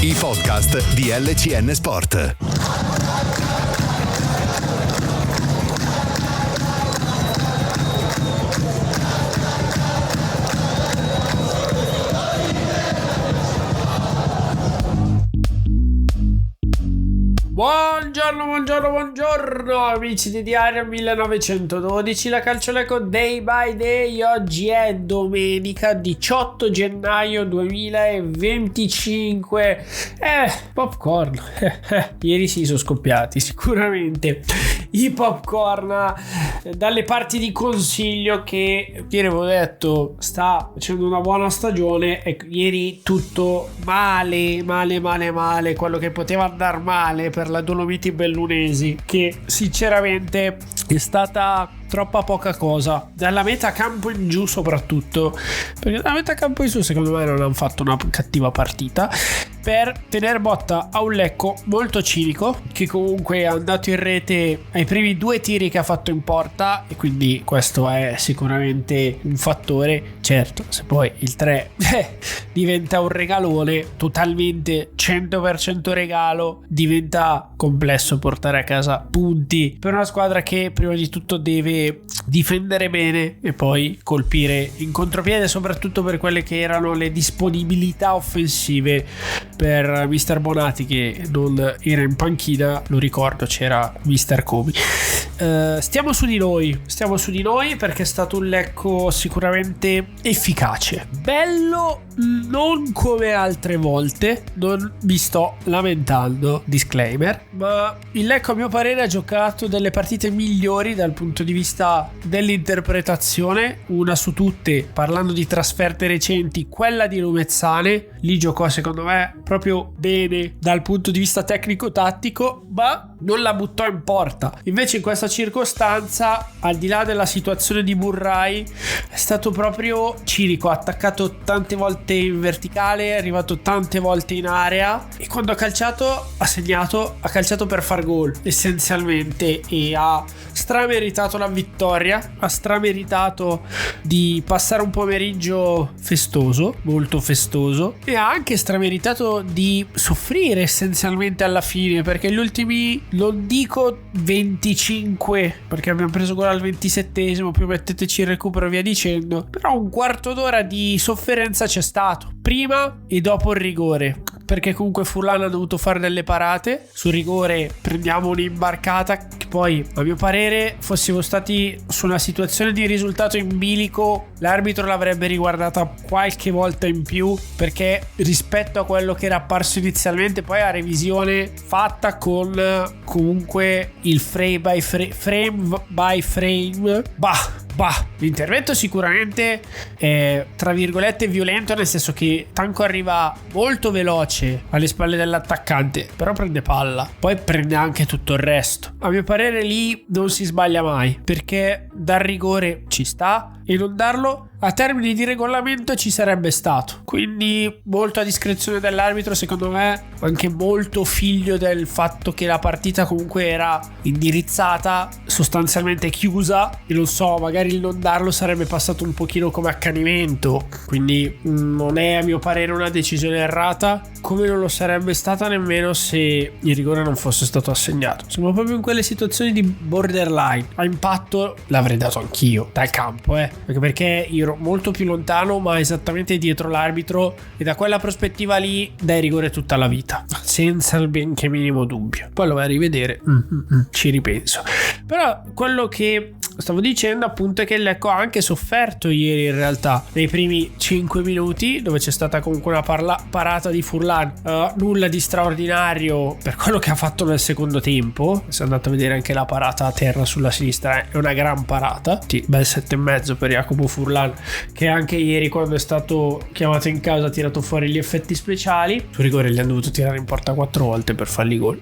I podcast di LCN Sport. Buongiorno amici di Diario 1912, la Calciolecco Day by Day. Oggi è domenica 18 gennaio 2025. Popcorn. Ieri si sono scoppiati sicuramente i popcorn dalle parti di Consiglio, che ieri avevo detto sta facendo una buona stagione. Ecco, ieri tutto male, quello che poteva andare male per la Dolomiti Bellunesi, che sinceramente è stata troppa poca cosa dalla metà campo in giù, soprattutto perché dalla metà campo in su secondo me non hanno fatto una cattiva partita, per tenere botta a un Lecco molto cinico, che comunque è andato in rete ai primi 2 tiri che ha fatto in porta, e quindi questo è sicuramente un fattore. Certo, se poi il 3 diventa un regalone, totalmente 100% regalo, diventa complesso portare a casa punti per una squadra che prima di tutto deve difendere bene e poi colpire in contropiede, soprattutto per quelle che erano le disponibilità offensive per Mister Bonati, che non era in panchina. Lo ricordo, c'era Mister Comi. Stiamo su di noi perché è stato un Lecco sicuramente efficace, bello, non come altre volte, non mi sto lamentando, disclaimer, ma il Lecco a mio parere ha giocato delle partite migliori dal punto di vista dell'interpretazione. Una su tutte, parlando di trasferte recenti, quella di Lumezzane. Lì giocò secondo me proprio bene dal punto di vista tecnico-tattico, ma non la buttò in porta. Invece in questa circostanza, al di là della situazione di Murray, è stato proprio cinico, ha attaccato tante volte in verticale, è arrivato tante volte in area, e quando ha calciato ha segnato, ha calciato per far gol essenzialmente, e ha strameritato la vittoria, ha strameritato di passare un pomeriggio festoso, molto festoso, e ha anche strameritato di soffrire essenzialmente alla fine, perché gli ultimi, non dico 25 perché abbiamo preso gol al 27esimo, più metteteci il recupero e via dicendo, però un quarto d'ora di sofferenza c'è stato prima e dopo il rigore, perché comunque Furlan ha dovuto fare delle parate. Sul rigore prendiamo un'imbarcata che poi, a mio parere, fossimo stati su una situazione di risultato in bilico, l'arbitro l'avrebbe riguardata qualche volta in più, perché rispetto a quello che era apparso inizialmente, poi a revisione fatta con comunque il frame by frame, l'intervento sicuramente è tra virgolette violento, nel senso che Tanco arriva molto veloce alle spalle dell'attaccante, però prende palla, poi prende anche tutto il resto. A mio parere lì non si sbaglia mai, perché dar rigore ci sta e non darlo a termini di regolamento ci sarebbe stato, quindi molto a discrezione dell'arbitro, secondo me anche molto figlio del fatto che la partita comunque era indirizzata, sostanzialmente chiusa, e non so, magari il non darlo sarebbe passato un pochino come accanimento, quindi non è a mio parere una decisione errata, come non lo sarebbe stata nemmeno se il rigore non fosse stato assegnato. Siamo proprio in quelle situazioni di borderline. A impatto l'avrei dato anch'io dal campo, anche perché io ero molto più lontano, ma esattamente dietro l'arbitro, e da quella prospettiva lì dai rigore tutta la vita, senza il benché minimo dubbio. Poi lo vai a rivedere, ci ripenso. Però quello che stavo dicendo appunto è che il Lecco ha anche sofferto ieri, in realtà nei primi 5 minuti, dove c'è stata comunque una parata di Furlan, nulla di straordinario per quello che ha fatto nel secondo tempo. Se andate a vedere anche la parata a terra sulla sinistra, è una gran parata, sì, bel 7,5 per Jacopo Furlan, che anche ieri, quando è stato chiamato in causa, ha tirato fuori gli effetti speciali. Sul rigore gli hanno dovuto tirare in porta 4 volte per fargli gol.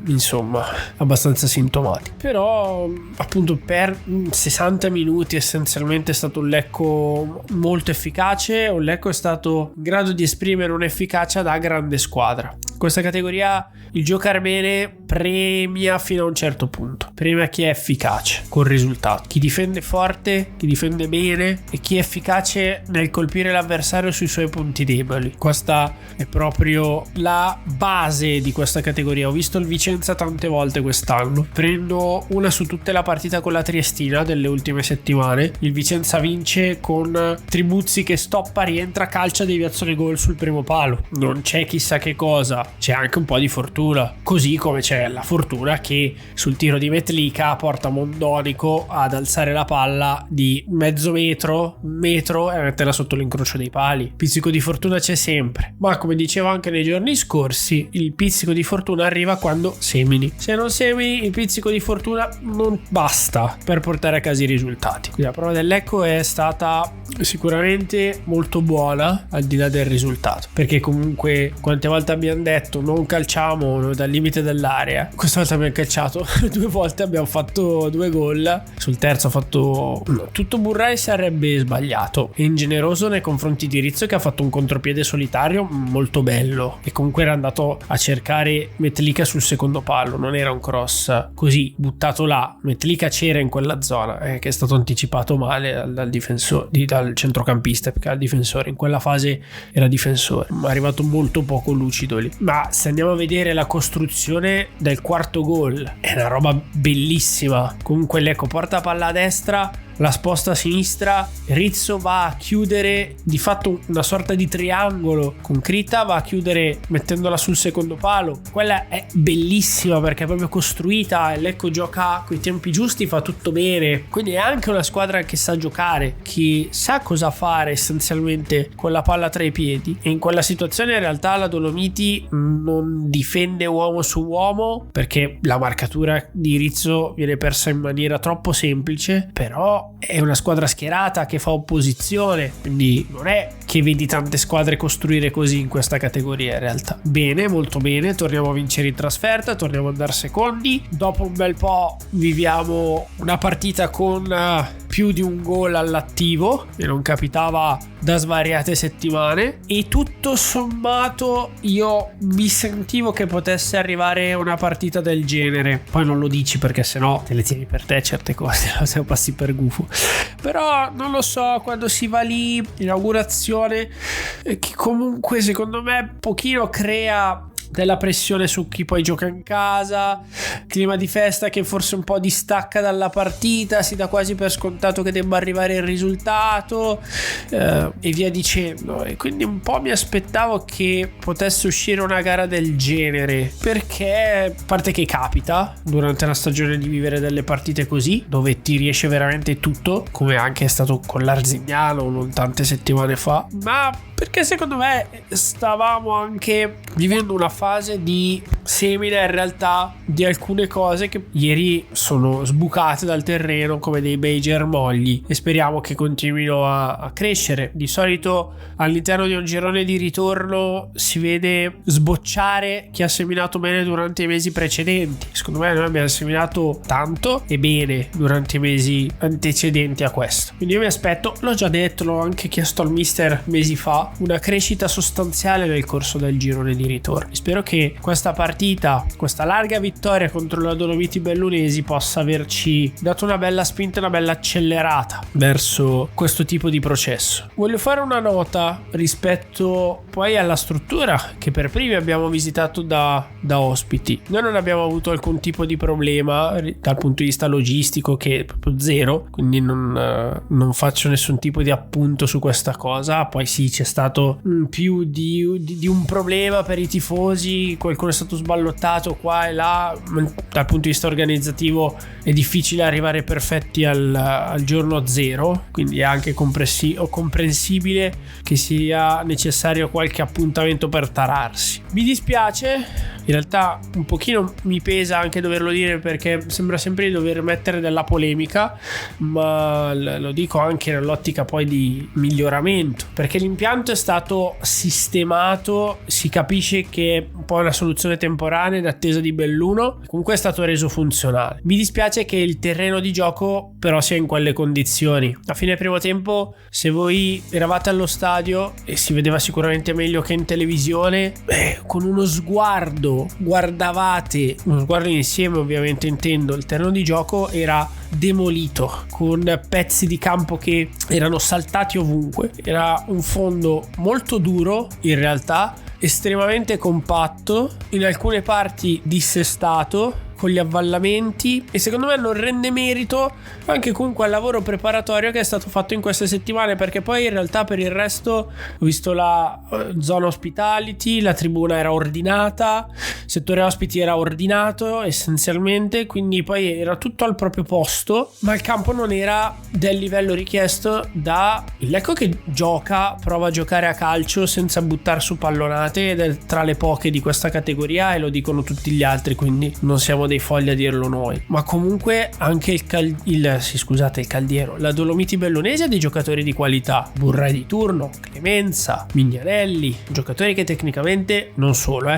Insomma, abbastanza sintomatico. Però appunto per 60 minuti essenzialmente è stato un Lecco molto efficace. Un Lecco è stato in grado di esprimere un'efficacia da grande squadra. questa categoria il giocare bene premia fino a un certo punto, premia chi è efficace col risultato, chi difende forte, chi difende bene e chi è efficace nel colpire l'avversario sui suoi punti deboli. Questa è proprio la base di questa categoria. Ho visto il Vicenza tante volte quest'anno, prendo una su tutte la partita con la Triestina delle ultime settimane. Il Vicenza vince con Tribuzzi che stoppa, rientra, calcia, deviazione gol sul primo palo. Non c'è chissà che cosa, c'è anche un po' di fortuna, così come c'è la fortuna che sul tiro di Metlica porta Mondonico ad alzare la palla di mezzo metro, un metro, e metterla sotto l'incrocio dei pali. Pizzico di fortuna c'è sempre, ma come dicevo anche nei giorni scorsi, il pizzico di fortuna arriva quando semini. Se non semini, il pizzico di fortuna non basta per portare a casa i risultati. Quindi la prova del Lecco è stata sicuramente molto buona, al di là del risultato, perché comunque quante volte abbiamo detto non calciamo dal limite dell'area, questa volta abbiamo calciato 2 volte, abbiamo fatto 2 gol. Sul terzo ha fatto tutto. Burrai sarebbe sbagliato e ingeneroso nei confronti di Rizzo, che ha fatto un contropiede solitario molto bello e comunque era andato a cercare Metlica sul secondo palo, non era un cross così buttato là. Metlica c'era in quella zona, che è stato anticipato male dal difensore, dal centrocampista, perché al difensore in quella fase era difensore, ma è arrivato molto poco lucido lì. Ma se andiamo a vedere la costruzione del quarto gol, è una roba bellissima. Comunque Lecco porta palla a destra, la sposta a sinistra, Rizzo va a chiudere di fatto una sorta di triangolo con Krita, va a chiudere mettendola sul secondo palo. Quella è bellissima perché è proprio costruita e Lecco gioca coi tempi giusti, fa tutto bene, quindi è anche una squadra che sa giocare, che sa cosa fare essenzialmente con la palla tra i piedi. E in quella situazione in realtà la Dolomiti non difende uomo su uomo, perché la marcatura di Rizzo viene persa in maniera troppo semplice, però è una squadra schierata che fa opposizione, quindi non è che vedi tante squadre costruire così in questa categoria. In realtà bene, molto bene, torniamo a vincere in trasferta, torniamo ad andare secondi, dopo un bel po' viviamo una partita con più di un gol all'attivo e non capitava da svariate settimane, e tutto sommato io mi sentivo che potesse arrivare una partita del genere. Poi non lo dici perché sennò te le tieni per te certe cose, se passi per gufo, però non lo so, quando si va lì, inaugurazione, che comunque secondo me un pochino crea della pressione su chi poi gioca in casa, clima di festa che forse un po' distacca dalla partita, si dà quasi per scontato che debba arrivare il risultato, e via dicendo. E quindi un po' mi aspettavo che potesse uscire una gara del genere, perché a parte che capita durante la stagione di vivere delle partite così, dove ti riesce veramente tutto, come anche è stato con l'Arzignano non tante settimane fa, ma perché secondo me stavamo anche vivendo una fase di semina in realtà di alcune cose che ieri sono sbucate dal terreno come dei bei germogli, e speriamo che continuino a crescere. Di solito all'interno di un girone di ritorno si vede sbocciare chi ha seminato bene durante i mesi precedenti. Secondo me noi abbiamo seminato tanto e bene durante i mesi antecedenti a questo, quindi io mi aspetto, l'ho già detto, l'ho anche chiesto al mister mesi fa, una crescita sostanziale nel corso del girone di ritorno. Spero che questa partita, questa larga vittoria contro la Dolomiti Bellunesi, possa averci dato una bella spinta, una bella accelerata verso questo tipo di processo. Voglio fare una nota rispetto poi alla struttura che per primi abbiamo visitato da ospiti. Noi non abbiamo avuto alcun tipo di problema dal punto di vista logistico, che è proprio zero, quindi non faccio nessun tipo di appunto su questa cosa. Poi sì, c'è stato più di un problema per i tifosi, qualcuno è stato sballottato qua e là. Dal punto di vista organizzativo è difficile arrivare perfetti al giorno zero, quindi è anche comprensibile che sia necessario qualche appuntamento per tararsi. Mi dispiace in realtà un pochino mi pesa anche doverlo dire, perché sembra sempre di dover mettere della polemica, ma lo dico anche nell'ottica poi di miglioramento, perché l'impianto è stato sistemato, si capisce che è un po' una soluzione temporanea in attesa di Belluno, comunque è stato reso funzionale. Mi dispiace che il terreno di gioco però sia in quelle condizioni. A fine primo tempo, se voi eravate allo stadio, e si vedeva sicuramente meglio che in televisione, con uno sguardo insieme, ovviamente intendo, il terreno di gioco era demolito, con pezzi di campo che erano saltati ovunque. Era un fondo molto duro, in realtà estremamente compatto, in alcune parti dissestato, con gli avvallamenti, e secondo me non rende merito anche comunque al lavoro preparatorio che è stato fatto in queste settimane, perché poi in realtà per il resto ho visto la zona hospitality, la tribuna era ordinata, il settore ospiti era ordinato essenzialmente, quindi poi era tutto al proprio posto, ma il campo non era del livello richiesto da il Lecco, che prova a giocare a calcio senza buttare su pallonate, ed è tra le poche di questa categoria, e lo dicono tutti gli altri, quindi non siamo dei fogli a dirlo noi. Ma comunque anche il Caldiero, la Dolomiti Bellunese ha dei giocatori di qualità: Burrai di turno, Clemenza, Mignanelli, giocatori che tecnicamente non solo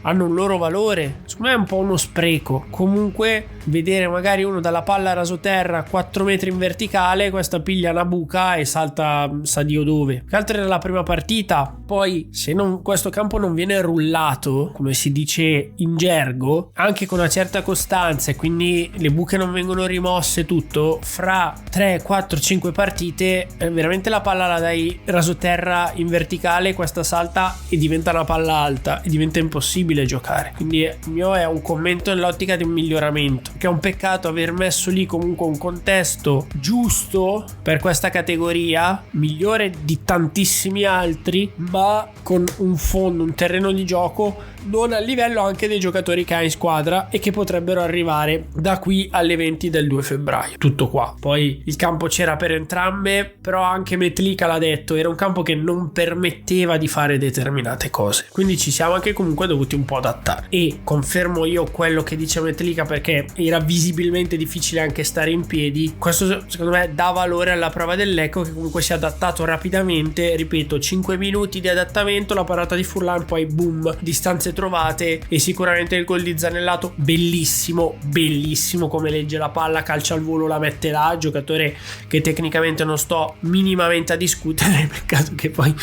hanno un loro valore. Secondo me è un po' uno spreco comunque vedere magari uno dalla palla rasoterra 4 metri in verticale, questa piglia una buca e salta sa Dio dove. Che altro era la prima partita. Poi se questo campo non viene rullato, come si dice in gergo, anche con una certa costanza, e quindi le buche non vengono rimosse, tutto, fra 3, 4, 5 partite veramente la palla la dai rasoterra in verticale, questa salta e diventa una palla alta e diventa impossibile giocare. Quindi il mio è un commento nell'ottica di un miglioramento, che è un peccato aver messo lì comunque un contesto giusto per questa categoria, migliore di tantissimi altri, ma con un fondo, un terreno di gioco non a livello anche dei giocatori che ha in squadra e che potrebbero arrivare da qui alle 20 del 2 febbraio. Tutto qua. Poi il campo c'era per entrambe, però anche Metlika l'ha detto, era un campo che non permetteva di fare determinate cose, quindi ci siamo anche comunque dovuti un po' adattare. E confermo io quello che dice Metlika, perché era visibilmente difficile anche stare in piedi. Questo secondo me dà valore alla prova del Lecco, che comunque si è adattato rapidamente. Ripeto, 5 minuti di adattamento, la parata di Furlan, poi boom, distanze trovate, e sicuramente il gol di Zanellato bellissimo come legge la palla, calcia al volo, la mette là, giocatore che tecnicamente non sto minimamente a discutere. Peccato che poi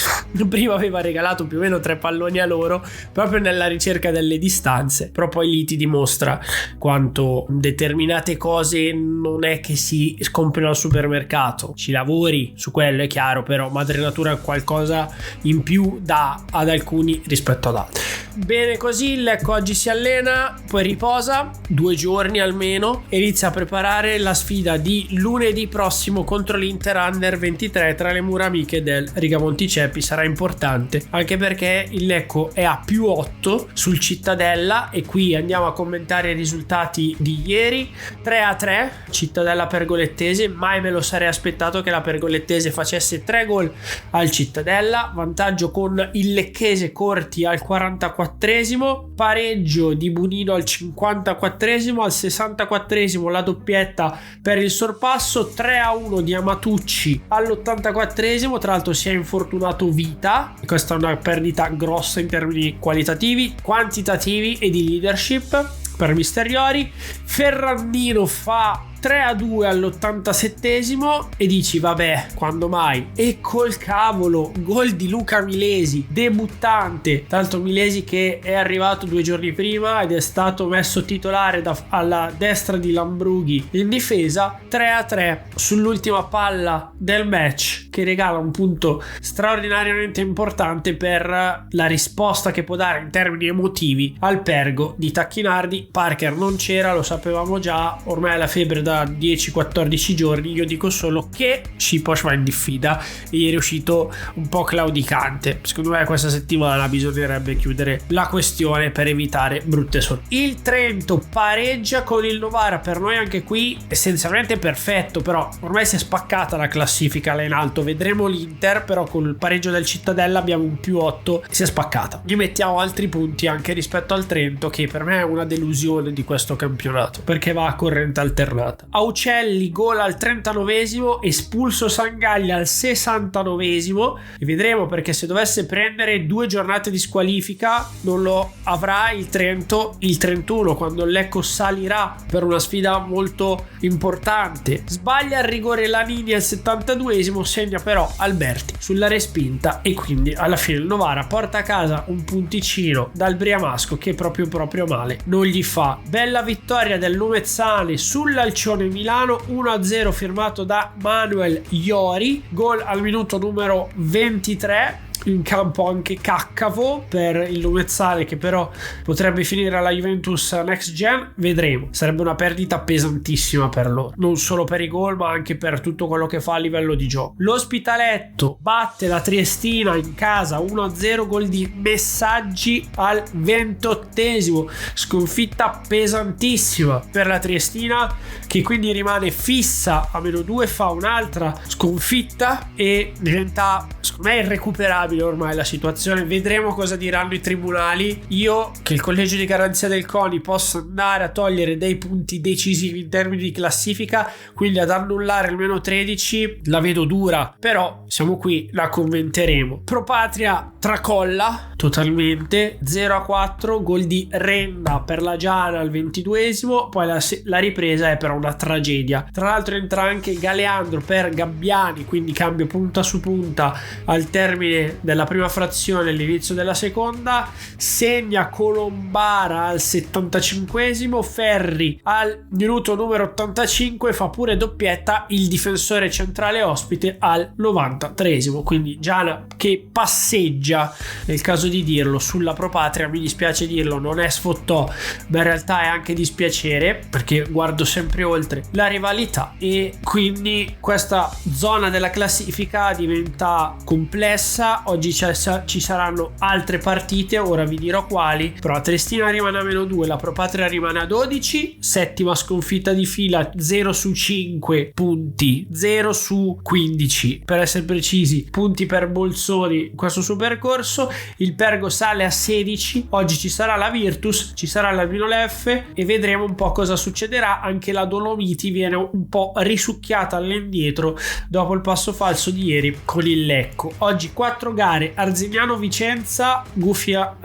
prima aveva regalato più o meno 3 palloni a loro proprio nella ricerca delle distanze, però poi lì ti dimostra quanto determinate cose non è che si comprino al supermercato. Ci lavori su quello, è chiaro, però madre natura qualcosa in più dà ad alcuni rispetto ad altri. Bene così, il Lecco oggi si allena, poi riposa 2 giorni almeno, e inizia a preparare la sfida di lunedì prossimo contro l'Inter Under 23 tra le mura amiche del Rigamonti Ceppi. Sarà importante anche perché il Lecco è a +8 sul Cittadella, e qui andiamo a commentare i risultati di ieri. 3-3 Cittadella Pergolettese, mai me lo sarei aspettato che la Pergolettese facesse 3 gol al Cittadella. Vantaggio con il lecchese Corti al 44esimo, pareggio di Bunino al 54esimo, al 64esimo la doppietta per il sorpasso, 3-1 di Amatucci all'84esimo. Tra l'altro si è infortunato Vita, e questa è una perdita grossa in termini qualitativi, quantitativi e di leadership per Misteriori. Ferrandino fa 3-2 all'87esimo e dici vabbè, quando mai? E col cavolo, gol di Luca Milesi, debuttante, tanto Milesi che è arrivato 2 giorni prima ed è stato messo titolare alla destra di Lambrughi in difesa. 3-3 sull'ultima palla del match, che regala un punto straordinariamente importante per la risposta che può dare in termini emotivi al Pergo di Tacchinardi. Parker non c'era, lo sapevamo già, ormai è la febbre da 10-14 giorni. Io dico solo che Sipos va in diffida e ieri è uscito un po' claudicante. Secondo me questa settimana bisognerebbe chiudere la questione per evitare brutte sorprese. Il Trento pareggia con il Novara, per noi anche qui essenzialmente perfetto, però ormai si è spaccata la classifica là in alto. Vedremo l'Inter, però con il pareggio del Cittadella abbiamo un +8, si è spaccata. Gli mettiamo altri punti anche rispetto al Trento, che per me è una delusione di questo campionato perché va a corrente alternata. Aucelli gol al 39esimo, espulso Sangaglia al 69esimo, e vedremo, perché se dovesse prendere 2 giornate di squalifica non lo avrà il Trento il 31, quando il Lecco salirà per una sfida molto importante. Sbaglia il rigore Lanini al 72esimo, segna però Alberti sulla respinta e quindi alla fine il Novara porta a casa un punticino dal Briamasco che proprio male non gli fa. Bella vittoria del Lumezzane sull'Alcione Milano 1-0, firmato da Manuel Iori, gol al minuto numero 23. In campo anche Caccavo per il Lumezzane, che però potrebbe finire alla Juventus Next Gen, vedremo. Sarebbe una perdita pesantissima per loro, non solo per i gol ma anche per tutto quello che fa a livello di gioco. L'Ospitaletto batte la Triestina in casa 1-0, gol di Messaggi al 28esimo, sconfitta pesantissima per la Triestina, che quindi rimane fissa a -2, fa un'altra sconfitta e diventa, secondo me, irrecuperabile ormai la situazione. Vedremo cosa diranno i tribunali. Io che il collegio di garanzia del CONI possa andare a togliere dei punti decisivi in termini di classifica, quindi ad annullare almeno 13, la vedo dura, però siamo qui, la commenteremo. Pro Patria tracolla totalmente 0-4, gol di Renda per la Giana al 22esimo, poi la ripresa è però una tragedia. Tra l'altro entra anche Galeandro per Gabbiani, quindi cambio punta su punta al termine della prima frazione, all'inizio della seconda. Segna Colombara al 75esimo, Ferri al minuto numero 85, fa pure doppietta il difensore centrale ospite al 93esimo, quindi Giana che passeggia, nel caso di dirlo, sulla Pro Patria. Mi dispiace dirlo, non è sfottò, ma in realtà è anche dispiacere, perché guardo sempre oltre la rivalità e quindi questa zona della classifica diventa complessa. Oggi ci saranno altre partite, ora vi dirò quali, però la Triestina rimane a -2, la Pro Patria rimane a 12, settima sconfitta di fila, 0 su 5 punti, 0 su 15 per essere precisi, punti per Bolzoni in questo suo percorso. Il Pergo sale a 16, oggi ci sarà la Virtus, ci sarà l'Albino Leffe e vedremo un po' cosa succederà. Anche la Dolomiti viene un po' risucchiata all'indietro dopo il passo falso di ieri con il Lecco. Oggi 4 gare: Arzignano Vicenza, Guffia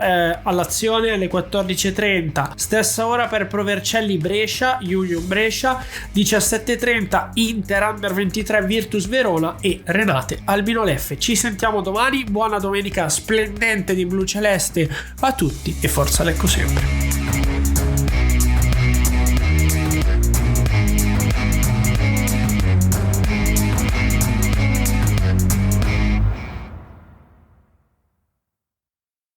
all'azione alle 14:30, stessa ora per Provercelli Brescia, Union Brescia, 17:30 Inter Under 23 Virtus Verona e Renate Albino Leffe. Ci sentiamo domani, buona domenica splendente di blu celeste a tutti e forza Lecco sempre.